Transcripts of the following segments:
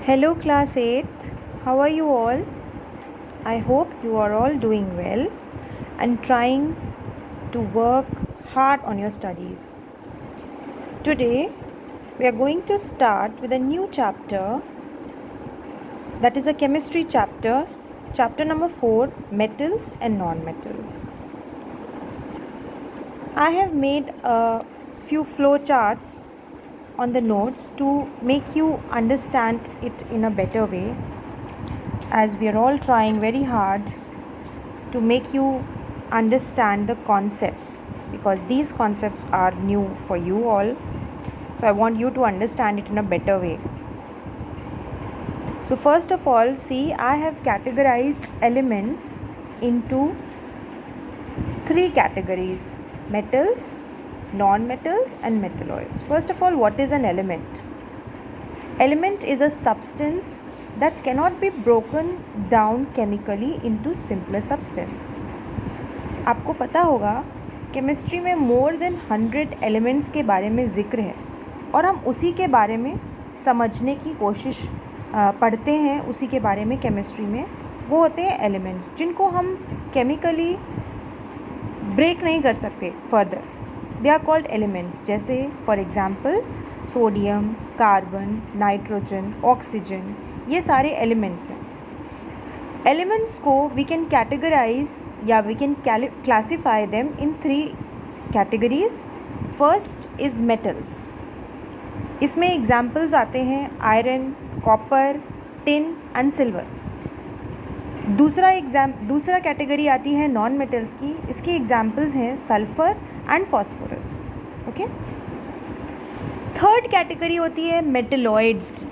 Hello, class 8th. How are you all? I hope you are all doing well and trying to work hard on your studies. Today, we are going to start with a new chapter, that is a chemistry chapter, chapter number 4, metals and non-metals. I have made a few flow charts on the notes to make you understand it in a better way, as we are all trying very hard to make you understand the concepts, because these concepts are new for you all. So I want you to understand it in a better way. So first of all, see, I have categorized elements into 3 categories: metals, non-metals and metalloids. First of all, what is an element? Element is a substance that cannot be broken down chemically into simpler substance. आपको पता होगा chemistry में more than 100 elements के बारे में ज़िक्र है और हम उसी के बारे में समझने की कोशिश पढ़ते हैं, उसी के बारे में केमिस्ट्री में। वो होते हैं एलिमेंट्स जिनको हम केमिकली ब्रेक नहीं कर सकते further. They are called elements, जैसे for example sodium, carbon, nitrogen, oxygen, ये सारे एलिमेंट्स हैं। एलिमेंट्स को वी कैन कैटेगराइज या we can classify them in 3 categories. First is metals. इसमें एग्जाम्पल्स आते हैं iron, copper, tin and silver. दूसरा कैटेगरी आती है नॉन मेटल्स की। इसकी एग्जाम्पल्स हैं sulphur and phosphorus. Okay. Third category होती है मेटलॉइड्स की।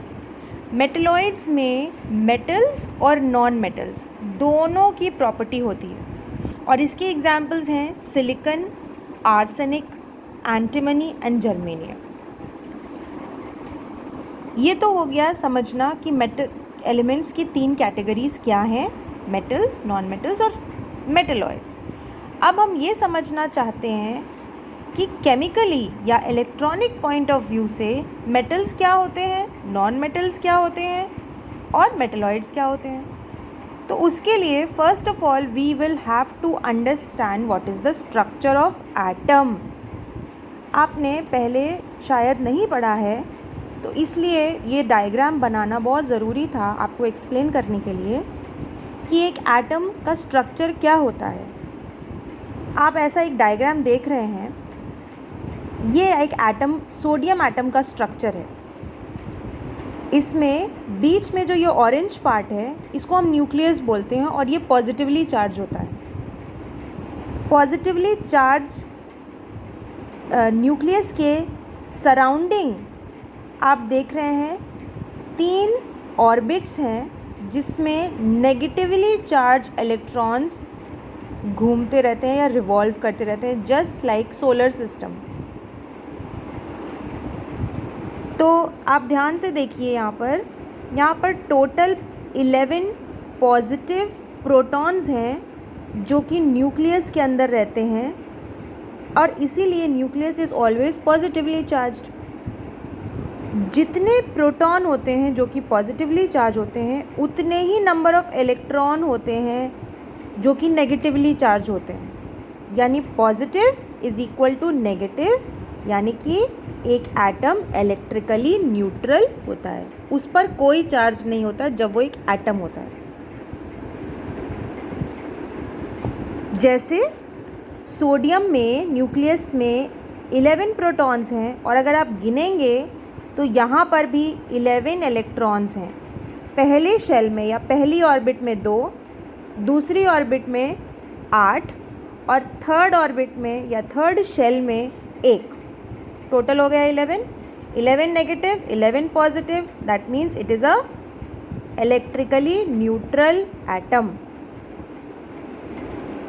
मेटलॉइड्स में मेटल्स और नॉन मेटल्स दोनों की प्रॉपर्टी होती है और इसके एग्जाम्पल्स हैं silicon, arsenic, antimony and germanium. ये तो हो गया समझना कि मेटल एलिमेंट्स की 3 कैटेगरीज क्या हैं: मेटल्स, नॉन मेटल्स और मेटलॉइड्स। अब हम ये समझना चाहते हैं कि केमिकली या इलेक्ट्रॉनिक पॉइंट ऑफ व्यू से मेटल्स क्या होते हैं, नॉन मेटल्स क्या होते हैं और मेटलॉइड्स क्या होते हैं। तो उसके लिए first of all we will have to understand what is the structure of atom. आपने पहले शायद नहीं पढ़ा है, तो इसलिए ये डायग्राम बनाना बहुत ज़रूरी था आपको एक्सप्लेन करने के लिए कि एक एटम का स्ट्रक्चर क्या होता है। आप ऐसा एक डायग्राम देख रहे हैं, ये एक एटम, सोडियम एटम का स्ट्रक्चर है। इसमें बीच में जो ये ऑरेंज पार्ट है, इसको हम न्यूक्लियस बोलते हैं और ये पॉजिटिवली चार्ज होता है। पॉजिटिवली चार्ज न्यूक्लियस के सराउंडिंग आप देख रहे हैं 3 ऑर्बिट्स हैं जिसमें नेगेटिवली चार्ज इलेक्ट्रॉन्स घूमते रहते हैं या रिवॉल्व करते रहते हैं, जस्ट लाइक सोलर सिस्टम। तो आप ध्यान से देखिए, यहाँ पर टोटल 11 पॉजिटिव प्रोटॉन्स हैं जो कि न्यूक्लियस के अंदर रहते हैं और इसीलिए nucleus is always positively charged. जितने प्रोटॉन होते हैं जो कि पॉजिटिवली चार्ज होते हैं, उतने ही नंबर ऑफ़ इलेक्ट्रॉन होते हैं जो कि नेगेटिवली चार्ज होते हैं। यानी positive is equal to negative, यानी कि एक एटम इलेक्ट्रिकली न्यूट्रल होता है, उस पर कोई चार्ज नहीं होता जब वो एक एटम होता है। जैसे सोडियम में न्यूक्लियस में 11 प्रोटॉन्स हैं और अगर आप गिनेंगे तो यहाँ पर भी 11 इलेक्ट्रॉन्स हैं। पहले शेल में या पहली ऑर्बिट में 2, दूसरी ऑर्बिट में 8 और थर्ड ऑर्बिट में या थर्ड शेल में 1। टोटल हो गया 11 negative, 11 positive. That means it is a electrically neutral atom.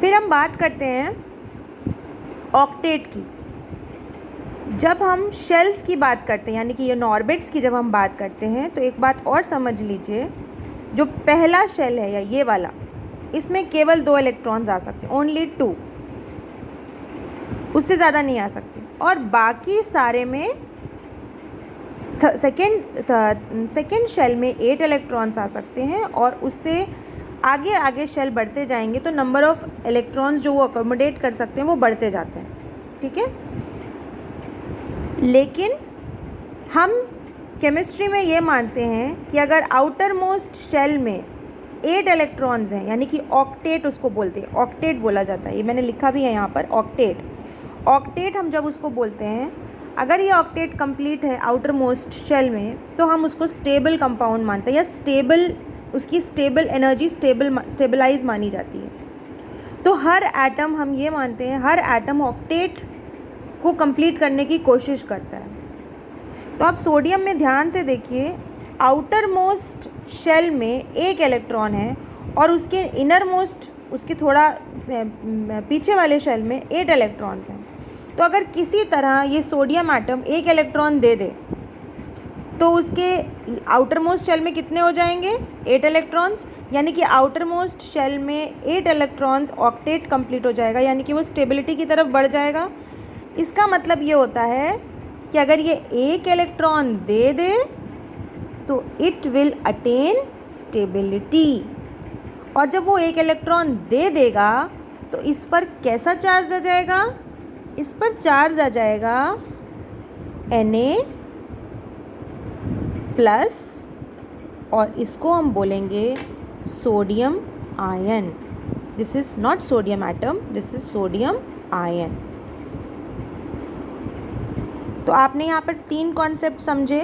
फिर हम बात करते हैं ऑक्टेट की। जब हम शेल्स की बात करते हैं, यानी कि ये ऑर्बिट्स की जब हम बात करते हैं, तो एक बात और समझ लीजिए, जो पहला शेल है या ये वाला, इसमें केवल 2 इलेक्ट्रॉन्स आ सकते हैं, ओनली 2, उससे ज़्यादा नहीं आ सकते। और बाकी सारे में सेकेंड शेल में 8 इलेक्ट्रॉन्स आ सकते हैं और उससे आगे आगे शेल बढ़ते जाएंगे तो नंबर ऑफ़ इलेक्ट्रॉन्स जो वो अकोमोडेट कर सकते हैं वो बढ़ते जाते हैं, ठीक है। लेकिन हम केमिस्ट्री में ये मानते हैं कि अगर आउटर मोस्ट शेल में 8 इलेक्ट्रॉन्स हैं, यानी कि ऑक्टेट उसको बोलते हैं, ऑक्टेट बोला जाता है, ये मैंने लिखा भी है यहाँ पर, ऑक्टेट। ऑक्टेट हम जब उसको बोलते हैं, अगर ये ऑक्टेट कंप्लीट है आउटर मोस्ट शेल में तो हम उसको स्टेबल कंपाउंड मानते हैं, या स्टेबल, उसकी स्टेबल एनर्जी स्टेबलाइज मानी जाती है। तो हर एटम, हम ये मानते हैं, हर एटम ऑक्टेट को कंप्लीट करने की कोशिश करता है। तो आप सोडियम में ध्यान से देखिए, आउटर मोस्ट शेल में 1 इलेक्ट्रॉन है और उसके इनर मोस्ट, उसके थोड़ा पीछे वाले शेल में 8 इलेक्ट्रॉन्स हैं। तो अगर किसी तरह ये सोडियम एटम 1 इलेक्ट्रॉन दे दे तो उसके आउटर मोस्ट शेल में कितने हो जाएंगे? 8 इलेक्ट्रॉन्स, यानी कि आउटर मोस्ट शेल में 8 इलेक्ट्रॉन्स ऑक्टेट कंप्लीट हो जाएगा, यानी कि वो स्टेबिलिटी की तरफ बढ़ जाएगा। इसका मतलब ये होता है कि अगर ये 1 इलेक्ट्रॉन दे दे तो इट विल अटेन स्टेबिलिटी, और जब वो 1 इलेक्ट्रॉन दे देगा तो इस पर कैसा चार्ज आ जाएगा? इस पर चार्ज आ जाएगा Na प्लस, और इसको हम बोलेंगे sodium ion. This is not sodium atom, this is sodium ion. तो आपने यहाँ पर 3 कॉन्सेप्ट समझे।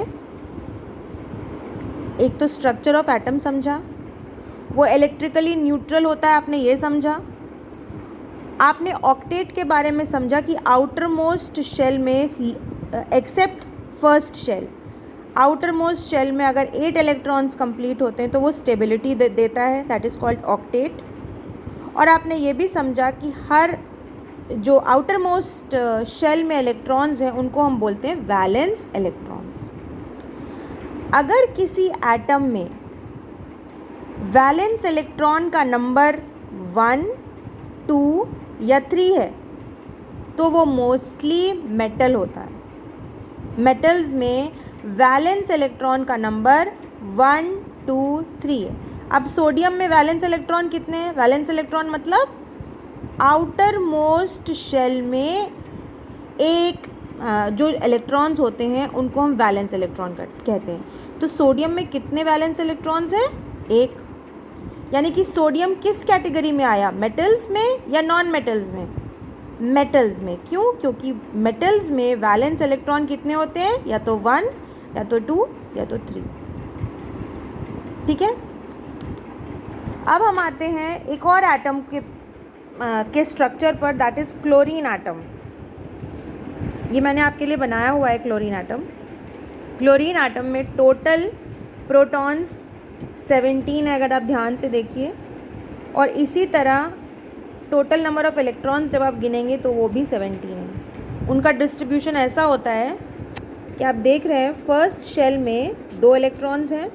एक तो स्ट्रक्चर ऑफ एटम समझा, वो इलेक्ट्रिकली न्यूट्रल होता है, आपने ये समझा। आपने ऑक्टेट के बारे में समझा कि आउटर मोस्ट शेल में, except first shell, outer most shell में अगर 8 इलेक्ट्रॉन्स कंप्लीट होते हैं तो वो स्टेबिलिटी देता है, दैट इज़ कॉल्ड ऑक्टेट। और आपने ये भी समझा कि हर जो आउटर मोस्ट शेल में इलेक्ट्रॉन्स हैं उनको हम बोलते हैं वैलेंस इलेक्ट्रॉन्स। अगर किसी एटम में वैलेंस इलेक्ट्रॉन का नंबर 1, 2 या 3 है तो वो मोस्टली मेटल होता है। मेटल्स में वैलेंस इलेक्ट्रॉन का नंबर 1, 2, 3 है। अब सोडियम में वैलेंस इलेक्ट्रॉन कितने हैं? वैलेंस इलेक्ट्रॉन मतलब आउटर मोस्ट शेल में एक जो इलेक्ट्रॉन्स होते हैं उनको हम वैलेंस इलेक्ट्रॉन कहते हैं। तो सोडियम में कितने वैलेंस इलेक्ट्रॉन्स हैं? 1। यानी कि सोडियम किस कैटेगरी में आया? मेटल्स में या नॉन मेटल्स में? मेटल्स में। क्यों? क्योंकि मेटल्स में वैलेंस इलेक्ट्रॉन कितने होते हैं? या तो 1, या तो 2, या तो 3। ठीक है। अब हम आते हैं एक और एटम के स्ट्रक्चर पर, दैट इज़ क्लोरीन एटम। ये मैंने आपके लिए बनाया हुआ है क्लोरीन एटम। क्लोरीन एटम में टोटल प्रोटॉन्स 17 है, अगर आप ध्यान से देखिए, और इसी तरह टोटल नंबर ऑफ़ इलेक्ट्रॉन्स जब आप गिनेंगे तो वो भी 17 है। उनका डिस्ट्रीब्यूशन ऐसा होता है कि आप देख रहे हैं फर्स्ट शेल में 2 इलेक्ट्रॉन्स हैं,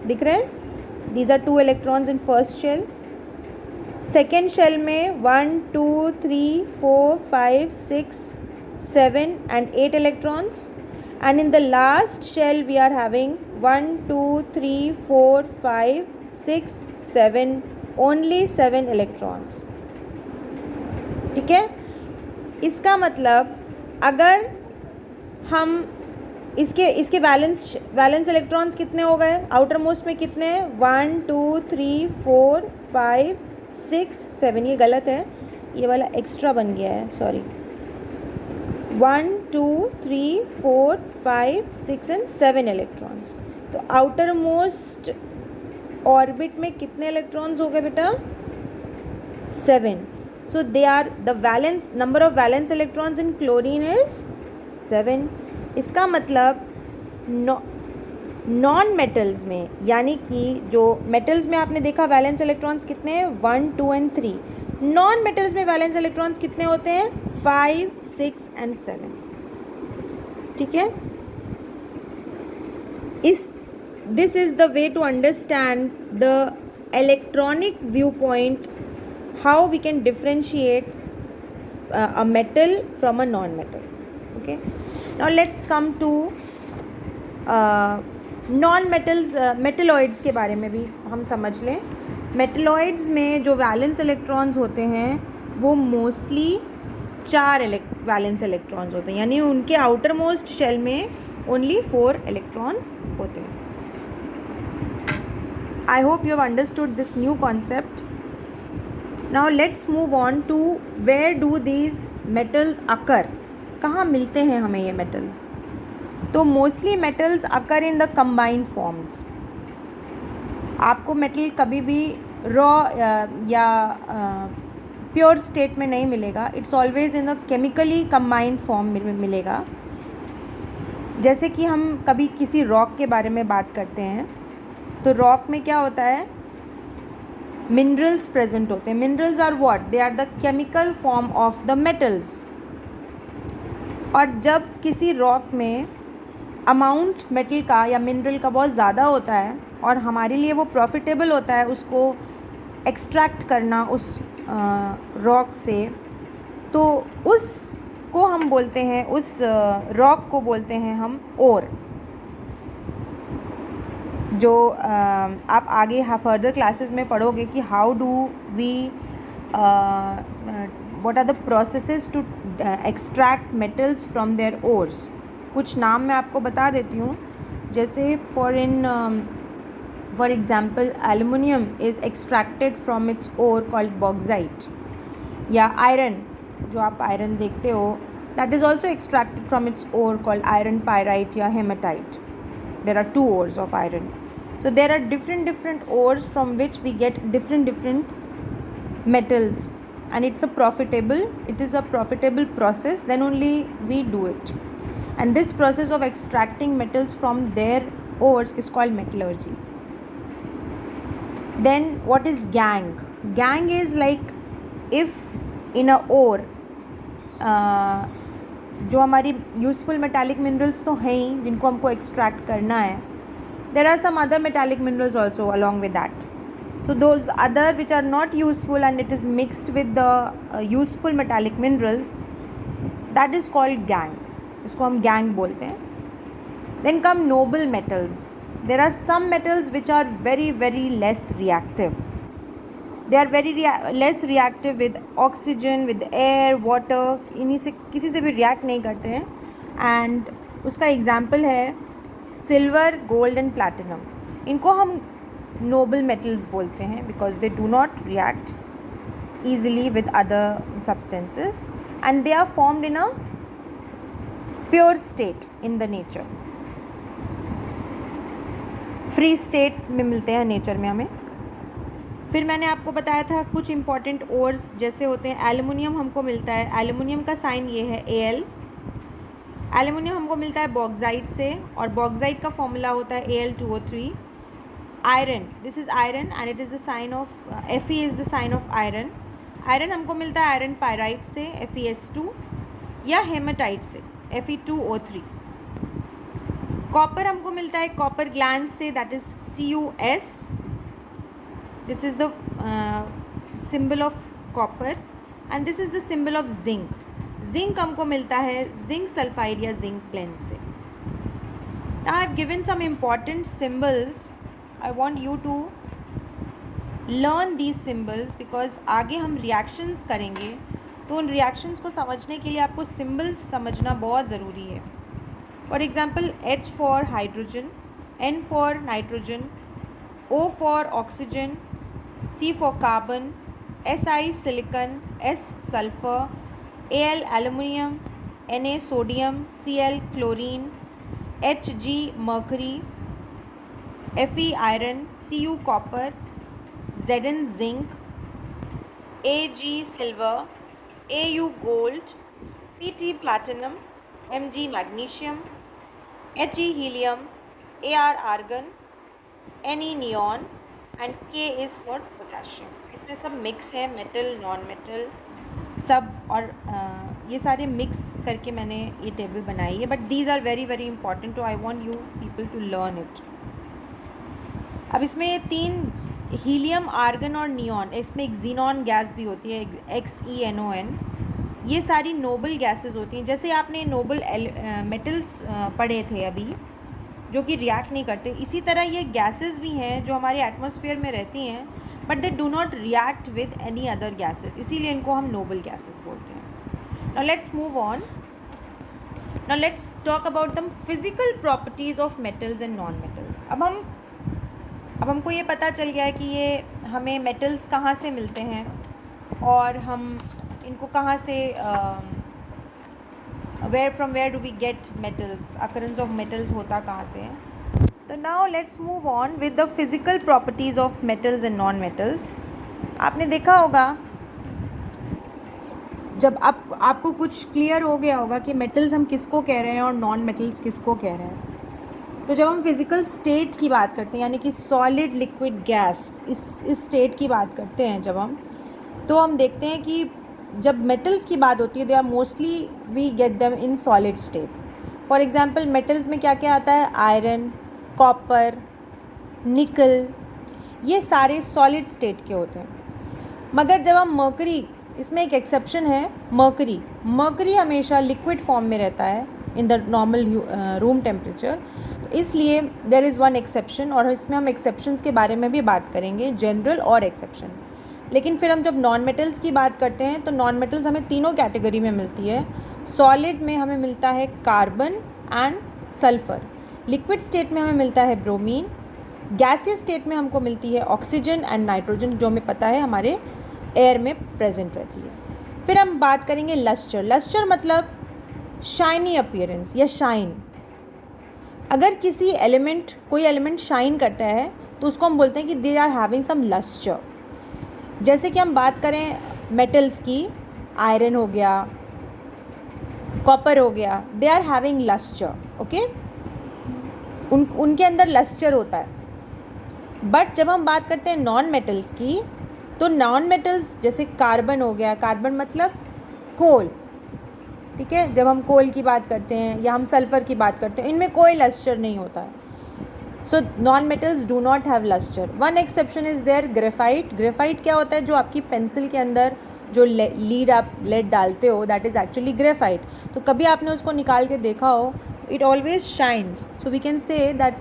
दिख रहे हैं? These are 2 electrons in first shell. Second shell में 1, 2, 3, 4, 5, 6, 7 and 8 electrons, and in the last shell we are having 1, 2, 3, 4, 5, 6, 7, only 7 electrons। ठीक है। इसका मतलब अगर हम इसके वैलेंस इलेक्ट्रॉन्स कितने हो गए? आउटर मोस्ट में कितने हैं? 1, 2, 3, 4, 5, 6, 7। ये गलत है, ये वाला एक्स्ट्रा बन गया है, सॉरी। 1, 2, 3, 4, 5, 6 and 7 electrons. तो आउटर मोस्ट ऑर्बिट में कितने इलेक्ट्रॉन्स हो गए बेटा? 7। So they are the valence number of valence electrons in chlorine is 7। इसका मतलब नॉन मेटल्स में, यानी कि जो मेटल्स में आपने देखा वैलेंस इलेक्ट्रॉन्स कितने हैं? 1, 2 and 3। नॉन मेटल्स में वैलेंस इलेक्ट्रॉन्स कितने होते हैं? 5, 6 and 7। ठीक है। This is the way to understand the electronic view point, how we can differentiate a metal from a non-metal. Okay, now let's come to non metals, metalloids के बारे में भी हम समझ लें. मेटलॉइड्स में जो वैलेंस इलेक्ट्रॉन्स होते हैं वो मोस्टली 4 वैलेंस इलेक्ट्रॉन्स होते हैं, यानी उनके आउटर मोस्ट शेल में ओनली 4 इलेक्ट्रॉन्स होते हैं. I hope you have understood this new concept. Now let's move on to where do these metals occur. कहाँ मिलते हैं हमें ये मेटल्स? तो mostly metals occur in the combined forms. आपको मेटल कभी भी रॉ या प्योर स्टेट में नहीं मिलेगा. It's always in a chemically combined form में मिलेगा. जैसे कि हम कभी किसी रॉक के बारे में बात करते हैं तो रॉक में क्या होता है, मिनरल्स प्रेजेंट होते हैं. Minerals are what? They are the chemical form of the metals. और जब किसी रॉक में अमाउंट मेटल का या मिनरल का बहुत ज़्यादा होता है और हमारे लिए वो प्रॉफिटेबल होता है उसको एक्सट्रैक्ट करना उस रॉक से, तो उसको हम बोलते हैं, उस रॉक को बोलते हैं हम ओर. जो आप आगे फर्दर क्लासेस में पढ़ोगे कि how do we what are the processes to extract metals from their ores. कुछ नाम मैं आपको बता देती हूँ. जैसे for example aluminium is extracted from its ore called bauxite. या आयरन, जो आप आयरन देखते हो, that is also extracted from its ore called iron pyrite या hematite. There are 2 ores of iron. So there are different ores from which we get different metals, and it is a profitable process. Then only we do it. And this process of extracting metals from their ores is called metallurgy. Then what is gangue? Gangue is like if in a ore जो हमारी useful metallic minerals तो हैं ही जिनको हमको extract करना है, there are some other metallic minerals also along with that. So those other which are not useful and it is mixed with the useful metallic minerals, that is called gangue. इसको हम gangue बोलते हैं. Then come noble metals. There are some metals which are very less reactive. They are very less reactive with oxygen, with air, water. इन्हीं से किसी से भी react नहीं करते हैं. एंड उसका एग्जाम्पल है सिल्वर, गोल्ड एंड प्लैटिनम. इनको हम नोबल मेटल्स बोलते हैं because they do not react easily with other substances and they are formed in a pure state in the nature. Free state में मिलते हैं नेचर में हमें. फिर मैंने आपको बताया था कुछ इंपॉर्टेंट ओर्स जैसे होते हैं. एल्युमिनियम हमको मिलता है, एल्युमिनियम का साइन ये है Al. एल्युमिनियम हमको मिलता है बॉक्साइट से, और बॉक्साइट का फॉर्मूला होता है Al2O3. Iron, this is iron and it is the sign of Fe is the sign of iron. Iron हमको मिलता है आयरन पायराइट से FeS2 या हेमाटाइट से Fe2O3. कॉपर हमको मिलता है कॉपर ग्लैंड से, that is CuS. This is the symbol of copper and this is the symbol of zinc. Zinc हमको मिलता है zinc sulfide या zinc blende से. Now I have given some important symbols. I want you to learn these symbols because आगे हम reactions करेंगे तो उन reactions को समझने के लिए आपको symbols समझना बहुत ज़रूरी है. For example, H for hydrogen, N for nitrogen, O for oxygen, C for carbon, Si silicon, S sulfur, Al aluminium, Na sodium, Cl chlorine, Hg mercury, Fe iron, Cu copper, Zn zinc, Ag silver, Au gold, Pt platinum, Mg magnesium, He helium, Ar argon, Ne neon and K is for potassium. इसमें सब mix है, metal, non metal सब, और ये सारे mix करके मैंने ये टेबल बनाई है. But these are very important, तो I want you people to learn it. अब इसमें ये 3 हीलियम, आर्गन और नियॉन, इसमें एक जीनॉन गैस भी होती है XeNON. ये सारी नोबल गैसेस होती हैं. जैसे आपने नोबल मेटल्स पढ़े थे अभी, जो कि रिएक्ट नहीं करते। इसी तरह ये गैसेस भी हैं जो हमारे एटमॉस्फेयर में रहती हैं, but they do not react with any other gases, इसीलिए इनको हम नोबल गैसेस बोलते हैं। Now let's move on. Now let's talk about the physical properties of metals and non metals. अब हमको ये पता चल गया है कि ये हमें मेटल्स कहाँ से मिलते हैं और हम इनको कहाँ से from where do we get metals, occurrence of metals होता कहाँ से है। तो now let's move on with the physical properties of metals and non metals। आपने देखा होगा जब आपको कुछ क्लियर हो गया होगा कि मेटल्स हम किसको कह रहे हैं और नॉन मेटल्स किसको कह रहे हैं। तो जब हम फिज़िकल स्टेट की बात करते हैं, यानी कि सॉलिड लिक्विड गैस, इस स्टेट की बात करते हैं जब तो हम देखते हैं कि जब मेटल्स की बात होती है, they are mostly we get them in solid state. For example metals में क्या क्या आता है, आयरन, कॉपर, निकल, ये सारे सॉलिड स्टेट के होते हैं। मगर जब हम मर्करी, इसमें एक एक्सेप्शन है, मर्करी हमेशा लिक्विड फॉर्म में रहता है in the normal room temperature. तो इसलिए देयर इज़ वन एक्सेप्शन, और इसमें हम एक्सेप्शंस के बारे में भी बात करेंगे, जनरल और एक्सेप्शन। लेकिन फिर हम जब नॉन मेटल्स की बात करते हैं तो नॉन मेटल्स हमें तीनों कैटेगरी में मिलती है। सॉलिड में हमें मिलता है carbon and sulphur, liquid state में हमें मिलता है ब्रोमीन, गैसियस स्टेट में हमको मिलती है ऑक्सीजन एंड नाइट्रोजन, जो हमें पता है हमारे एयर में प्रेजेंट रहती है। फिर हम बात करेंगे लस्टर मतलब शाइनी अपीयरेंस या शाइन। अगर कोई एलिमेंट शाइन करता है तो उसको हम बोलते हैं कि they are having some lustre. जैसे कि हम बात करें मेटल्स की, आयरन हो गया, कॉपर हो गया, they are having lustre, okay, उनके अंदर लस्टर होता है। बट जब हम बात करते हैं नॉन मेटल्स की, तो नॉन मेटल्स जैसे कार्बन हो गया, कार्बन मतलब कोल, ठीक है, जब हम कोल की बात करते हैं या हम सल्फ़र की बात करते हैं, इनमें कोई लस्टर नहीं होता है। So non metals do not have lustre. One exception is there, graphite. Graphite क्या होता है, जो आपकी पेंसिल के अंदर जो लेड डालते हो, दैट इज़ एक्चुअली ग्रेफाइट। तो कभी आपने उसको निकाल के देखा हो, it always shines. So we can say that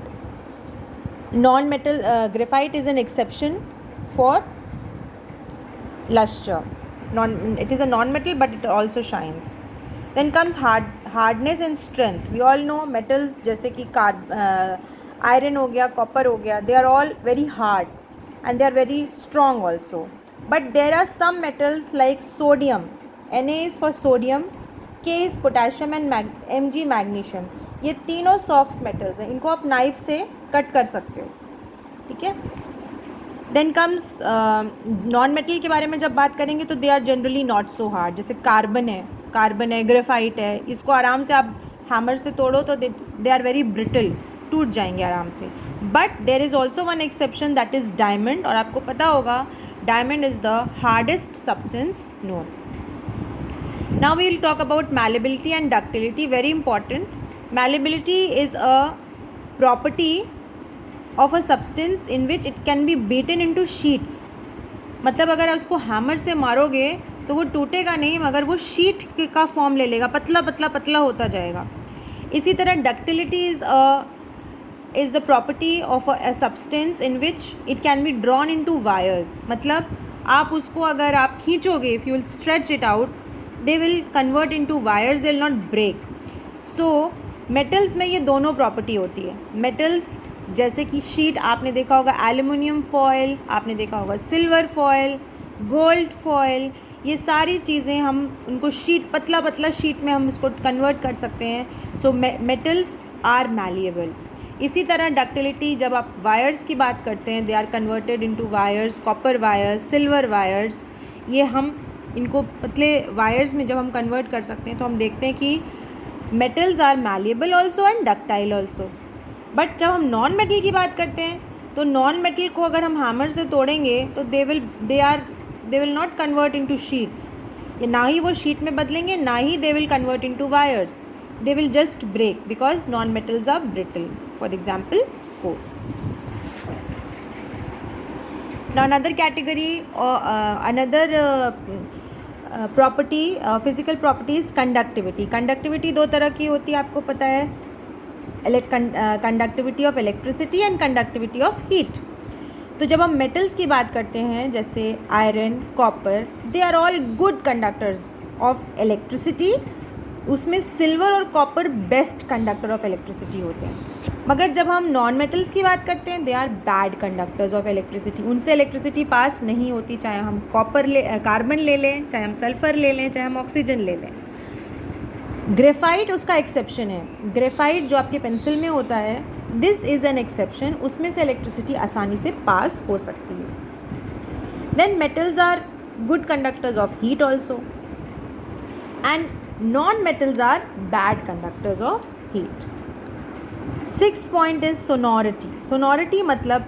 non metal graphite is an exception for luster. It is a non-metal, but it also shines. Then comes hardness and strength. We all know metals जैसे कि iron हो गया, copper हो गया, they are all very hard and they are very strong also. But there are some metals like sodium. Na is for sodium, K is potassium and Mg magnesium. ये तीनों soft metals हैं, इनको आप knife से cut कर सकते हो, ठीक है। देन कम्स नॉन मेटल के बारे में जब बात करेंगे तो they are generally not so hard. जैसे कार्बन है, ग्रेफाइट है, इसको आराम से आप हैमर से तोड़ो तो दे आर वेरी ब्रिटल, टूट जाएंगे आराम से। But there is also one exception, that is diamond. और आपको पता होगा diamond is the hardest substance known. Now we will talk about malleability and ductility, very important. Malleability is a property of a substance in which it can be beaten into sheets। मतलब अगर उसको hammer से मारोगे तो वो टूटेगा नहीं, मगर वो शीट का फॉर्म ले लेगा, पतला पतला पतला होता जाएगा। इसी तरह ductility is the property of a substance in which it can be drawn into wires. मतलब आप उसको अगर आप खींचोगे, if you will stretch it out, they will convert into wires, they will not break. So metals में ये दोनों property होती है। मेटल्स जैसे कि शीट आपने देखा होगा, एल्युमिनियम फॉयल आपने देखा होगा, सिल्वर फॉयल, गोल्ड फॉयल, ये सारी चीज़ें हम उनको शीट, पतला पतला शीट में हम इसको कन्वर्ट कर सकते हैं। So metals are malleable. इसी तरह डक्टिलिटी, जब आप वायर्स की बात करते हैं, they are converted into wires, copper wires, silver wires, ये हम इनको पतले वायर्स में जब हम कन्वर्ट कर सकते हैं तो हम देखते हैं कि metals are malleable also and ductile also. But जब हम नॉन मेटल की बात करते हैं तो नॉन मेटल को अगर हम हैमर से तोड़ेंगे तो they will not convert into sheets, या ना ही वो शीट में बदलेंगे, ना ही they will convert into wires, they will just break because non metals are brittle. For example coal. Now another category another property, physical properties, conductivity. Conductivity दो तरह की होती है, आपको पता है। Conductivity of electricity and conductivity of heat. तो जब हम मेटल्स की बात करते हैं जैसे iron, copper, they are all good conductors of electricity. उसमें सिल्वर और copper best conductor of electricity होते हैं। मगर जब हम नॉन मेटल्स की बात करते हैं, they are bad conductors of electricity. उनसे इलेक्ट्रिसिटी पास नहीं होती, चाहे हम कार्बन ले लें, चाहे हम सल्फ़र ले लें, चाहे हम ऑक्सीजन ले लें। ग्रेफाइट उसका एक्सेप्शन है। ग्रेफाइट जो आपके पेंसिल में होता है, दिस इज़ एन एक्सेप्शन। उसमें से इलेक्ट्रिसिटी आसानी से पास हो सकती है। Then metals are good conductors of heat also, and non metals are bad conductors of heat. Sixth point is sonority. Sonority मतलब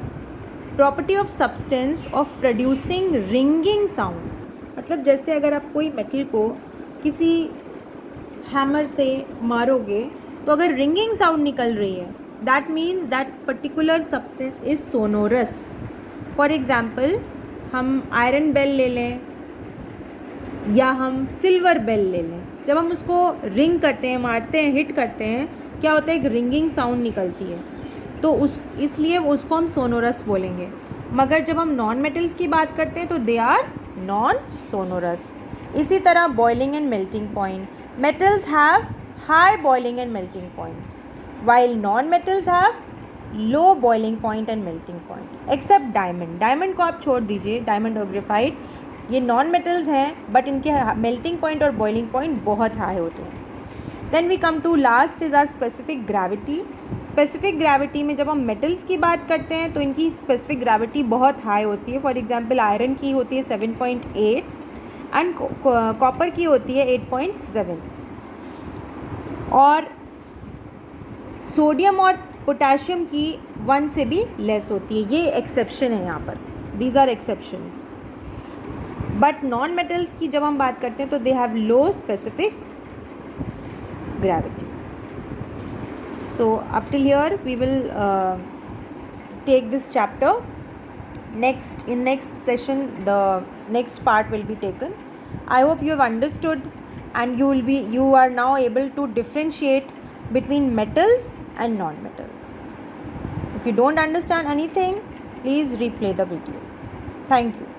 property of substance of producing ringing sound. मतलब जैसे अगर आप कोई मेटल को किसी हैमर से मारोगे तो अगर रिंगिंग साउंड निकल रही है, that means that particular substance is sonorous. For example हम आयरन बेल ले लें या हम सिल्वर बेल ले लें, जब हम उसको रिंग करते हैं, मारते हैं, हिट करते हैं, क्या होता है, एक रिंगिंग साउंड निकलती है। तो इसलिए उसको हम सोनोरस बोलेंगे। मगर जब हम नॉन मेटल्स की बात करते हैं तो दे आर नॉन सोनोरस। इसी तरह boiling and melting point. Metals have high boiling and melting point while non metals have low boiling point and melting point, except diamond. Diamond को आप छोड़ दीजिए, डायमंड और ग्रेफाइट ये नॉन मेटल्स हैं, but इनके मेल्टिंग पॉइंट और boiling point बहुत हाई होते हैं। Then we come to last is are specific gravity. Specific gravity में जब हम मेटल्स की बात करते हैं तो इनकी स्पेसिफिक ग्रेविटी बहुत हाई होती है। फॉर एग्जांपल आयरन की होती है 7.8 एंड कॉपर की होती है 8.7, और सोडियम और पोटेशियम की 1 से भी लेस होती है। ये एक्सेप्शन है यहाँ पर, these are exceptions. But non metals की जब हम बात करते हैं तो they have low specific gravity. So up till here we will take this chapter. In next session the next part will be taken. I hope you have understood and you are now able to differentiate between metals and non-metals. If you don't understand anything, please replay the video. Thank you.